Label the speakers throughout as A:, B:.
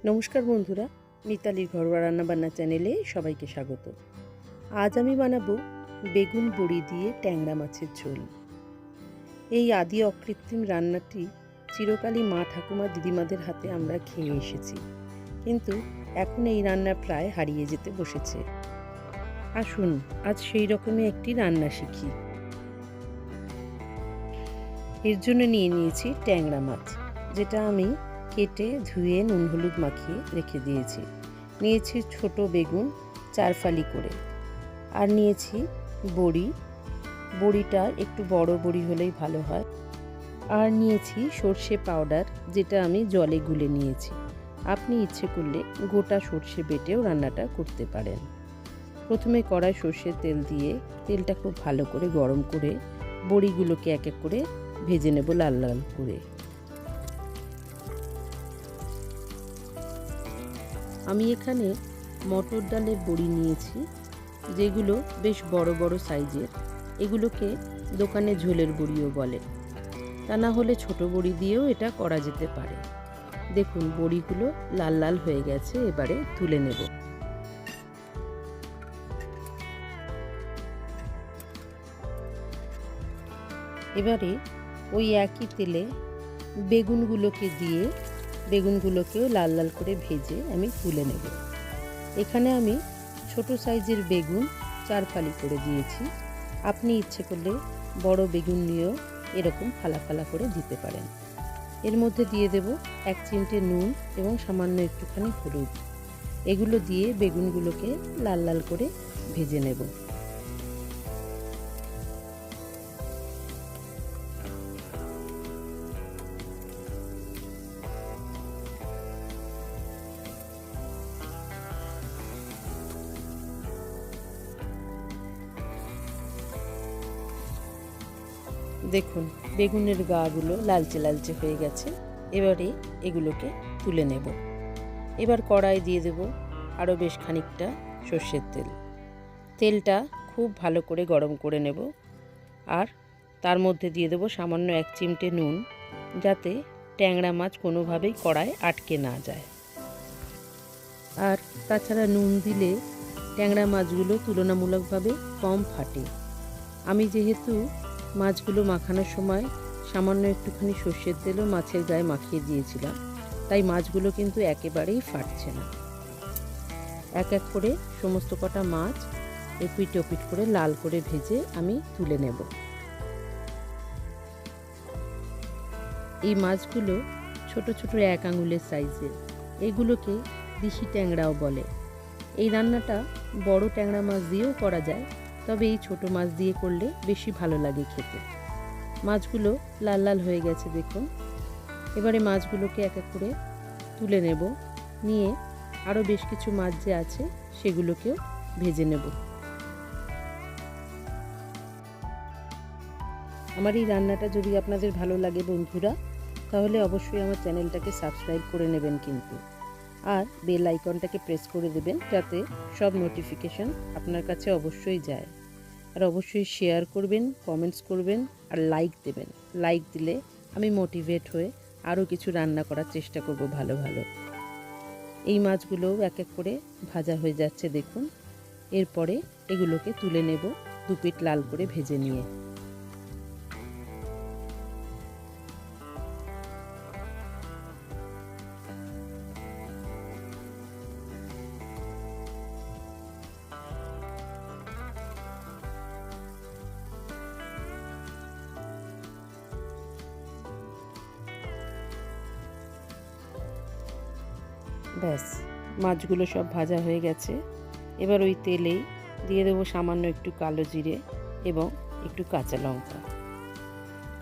A: নমস্কার বন্ধুরা, মিতালির ঘরোয়া রান্নাবান্না চ্যানেলে সবাইকে স্বাগত। আজ আমি বানাবো বেগুন বড়ি দিয়ে ট্যাংরা মাছের ঝোল। এই আদি অকৃত্রিম রান্নাটি চিরকালই মা ঠাকুমা দিদিমাদের হাতে আমরা খেয়ে এসেছি, কিন্তু এখন এই রান্না প্রায় হারিয়ে যেতে বসেছে। আসুন আজ সেই রকমই একটি রান্না শিখি। এর জন্য নিয়ে নিয়েছি ট্যাংরা মাছ, যেটা আমি কেটে ধুয়ে নুন হলুদ মাখিয়ে রেখে দিয়েছি। নিয়েছি ছোট বেগুন 4 ফালি করে, আর নিয়েছি বড়িটা একটু বড় বড়ি হলেই ভালো হয়। আর নিয়েছি সর্ষে পাউডার, যেটা আমি জলে গুলে নিয়েছি। আপনি ইচ্ছে করলে গোটা সর্ষে বেটেও রান্নাটা করতে পারেন। প্রথমে কড়াই সর্ষের তেল দিয়ে তেলটা খুব ভালো করে গরম করে বড়িগুলোকে এক এক করে ভেজে নেব লাল লাল করে। আমি এখানে মটর ডালের বড়ি নিয়েছি, যেগুলো বেশ বড় বড় সাইজের। এগুলোকে দোকানে ঝোলের বড়িও বলে, তা না হলে ছোট বড়ি দিয়েও এটা করা যেতে পারে। দেখুন বড়িগুলো লাল লাল হয়ে গেছে, এবারে তুলে নেব। এবারে ওই একই তেলে বেগুনগুলোকেও লাল লাল করে ভেজে আমি তুলে নেব। এখানে আমি ছোট সাইজের বেগুন 4 ফালি করে দিয়েছি। আপনি ইচ্ছে করলে বড় বেগুন নিয়েও এরকম ফালা ফালা করে দিতে পারেন। এর মধ্যে দিয়ে দেব 1 চিমটে নুন এবং সামান্য একটুখানি হলুদ। এগুলো দিয়ে বেগুনগুলোকে লাল লাল করে ভেজে নেব। দেখুন বেগুনের গাগুলো লালচে লালচে হয়ে গেছে। এবারে এগুলোকে তুলে নেব। এবার কড়াই দিয়ে দেব আরও বেশ খানিকটা সর্ষের তেল। তেলটা খুব ভালো করে গরম করে নেব, আর তার মধ্যে দিয়ে দেব সামান্য 1 চিমটে নুন, যাতে ট্যাংরা মাছ কোনোভাবেই কড়ায় আটকে না যায়। আর তাছাড়া নুন দিলে ট্যাংরা মাছগুলো তুলনামূলকভাবে কম ফাটে। আমি যেহেতু মাছগুলো মাখানোর সময় সামান্য একটুখানি সর্ষের তেলও মাছের গায়ে মাখিয়ে দিয়েছিলাম, তাই মাছগুলো কিন্তু একেবারেই ফাটছে না। এক এক করে সমস্ত কটা মাছ এপিট ওপিট করে লাল করে ভেজে আমি তুলে নেব। এই মাছগুলো ছোট ছোট 1 আঙুলের সাইজের। এগুলোকে দিশি ট্যাংরাও বলে। এই রান্নাটা বড় ট্যাংরা মাছ দিয়েও করা যায়, তবে এই ছোট মাছ দিয়ে করলে বেশি ভালো লাগে খেতে। মাছগুলো লাল লাল হয়ে গেছে দেখুন। এবারে মাছগুলোকে এক এক করে তুলে নেব, নিয়ে আরও বেশ কিছু মাছ যে আছে সেগুলোকেও ভেজে নেব। আমার এই রান্নাটা যদি আপনাদের ভালো লাগে বন্ধুরা, তাহলে অবশ্যই আমার চ্যানেলটাকে সাবস্ক্রাইব করে নেবেন কিন্তু, আর বেল আইকনটাকে প্রেস করে দেবেন, যাতে সব নোটিফিকেশন আপনার কাছে অবশ্যই যায়। আর অবশ্যই শেয়ার করবেন, কমেন্টস করবেন, আর লাইক দেবেন। লাইক দিলে আমি মোটিভেট হয়ে আরও কিছু রান্না করার চেষ্টা করব ভালো ভালো। এই মাছগুলোও এক এক করে ভাজা হয়ে যাচ্ছে দেখুন। এরপরে এগুলোকে তুলে নেব 2 পিঠ লাল করে ভেজে নিয়ে। ব্যাস, মাছগুলো সব ভাজা হয়ে গেছে। এবার ওই তেলেই দিয়ে দেবো সামান্য একটু কালো জিরে এবং একটু কাঁচা লঙ্কা।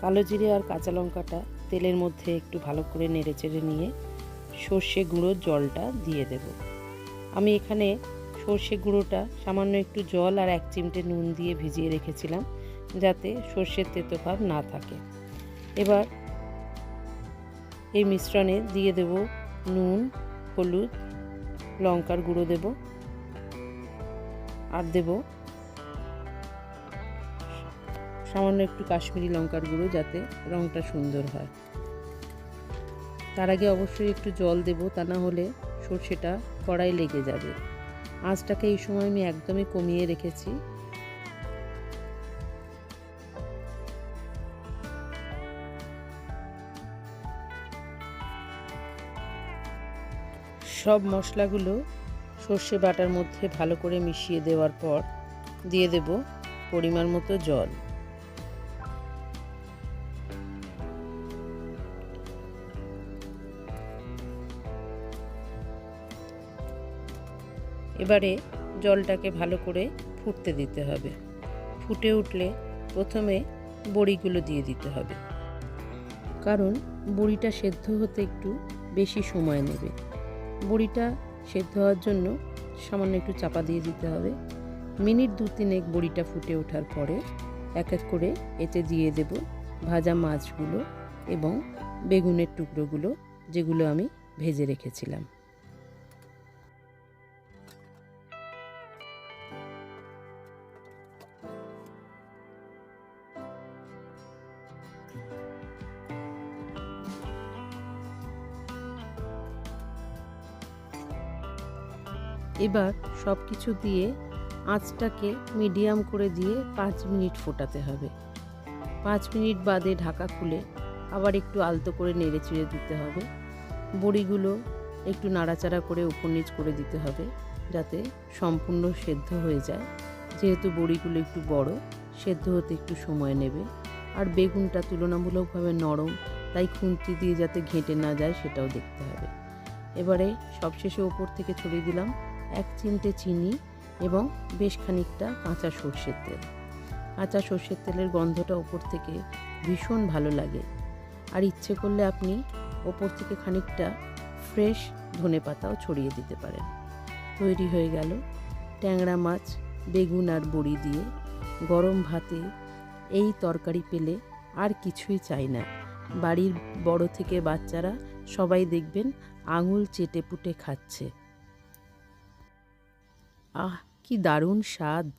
A: কালো জিরে আর কাঁচা লঙ্কাটা তেলের মধ্যে একটু ভালো করে নেড়ে চেড়ে নিয়ে সর্ষে গুঁড়োর জলটা দিয়ে দেব। আমি এখানে সর্ষে গুঁড়োটা সামান্য একটু জল আর 1 চিমটে নুন দিয়ে ভিজিয়ে রেখেছিলাম, যাতে সর্ষের তেতো ভাব না থাকে। এবার এই মিশ্রণে দিয়ে দেব নুন, হলুদ, লঙ্কার গুঁড়ো দেব, আর দেব সামান্য একটু কাশ্মীরি লঙ্কার গুঁড়ো, যাতে রঙটা সুন্দর হয়। তার আগে অবশ্যই একটু জল দেব, তা না হলে সর্ষেটা কড়াই লেগে যাবে। আঁচটাকে এই সময় আমি একদমই কমিয়ে রেখেছি। সব মশলাগুলো সর্ষে বাটার মধ্যে ভালো করে মিশিয়ে দেওয়ার পর দিয়ে দেব পরিমাণ মতো জল। এবারে জলটাকে ভালো করে ফুটতে দিতে হবে। ফুটে উঠলে প্রথমে বড়িগুলো দিয়ে দিতে হবে, কারণ বড়িটা সেদ্ধ হতে একটু বেশি সময় নেবে। বড়িটা সেদ্ধ হওয়ার জন্য সামান্য একটু চাপা দিয়ে দিতে হবে। মিনিট 2-3 বড়িটা ফুটে ওঠার পরে এক এক করে এতে দিয়ে দেব ভাজা মাছগুলো এবং বেগুনের টুকরোগুলো, যেগুলো আমি ভেজে রেখেছিলাম। এবার সব কিছু দিয়ে আঁচটাকে মিডিয়াম করে দিয়ে 5 মিনিট ফোটাতে হবে। 5 মিনিট বাদে ঢাকা খুলে আবার একটু আলতো করে নেড়ে চেড়ে দিতে হবে। বড়িগুলো একটু নাড়াচাড়া করে উপর নিচ করে দিতে হবে, যাতে সম্পূর্ণ সেদ্ধ হয়ে যায়। যেহেতু বড়িগুলো একটু বড়, সেদ্ধ হতে একটু সময় নেবে। আর বেগুনটা তুলনামূলকভাবে নরম, তাই খুন্তি দিয়ে যাতে ঘেঁটে না যায় সেটাও দেখতে হবে। এবারে সবশেষে ওপর থেকে ছড়িয়ে দিলাম 1 চিমটে চিনি এবং বেশ খানিকটা কাঁচা সর্ষের তেল। কাঁচা সর্ষের তেলের গন্ধটা ওপর থেকে ভীষণ ভালো লাগে। আর ইচ্ছে করলে আপনি ওপর থেকে খানিকটা ফ্রেশ ধনেপাতাও ছড়িয়ে দিতে পারেন। তৈরি হয়ে গেল ট্যাংরা মাছ, বেগুন আর বড়ি দিয়ে গরম ভাতে। এই তরকারি পেলে আর কিছুই চাই না। বাড়ির বড় থেকে বাচ্চারা সবাই দেখবেন আঙুল চেটে পুটে খাচ্ছে। আহ, কি দারুণ স্বাদ!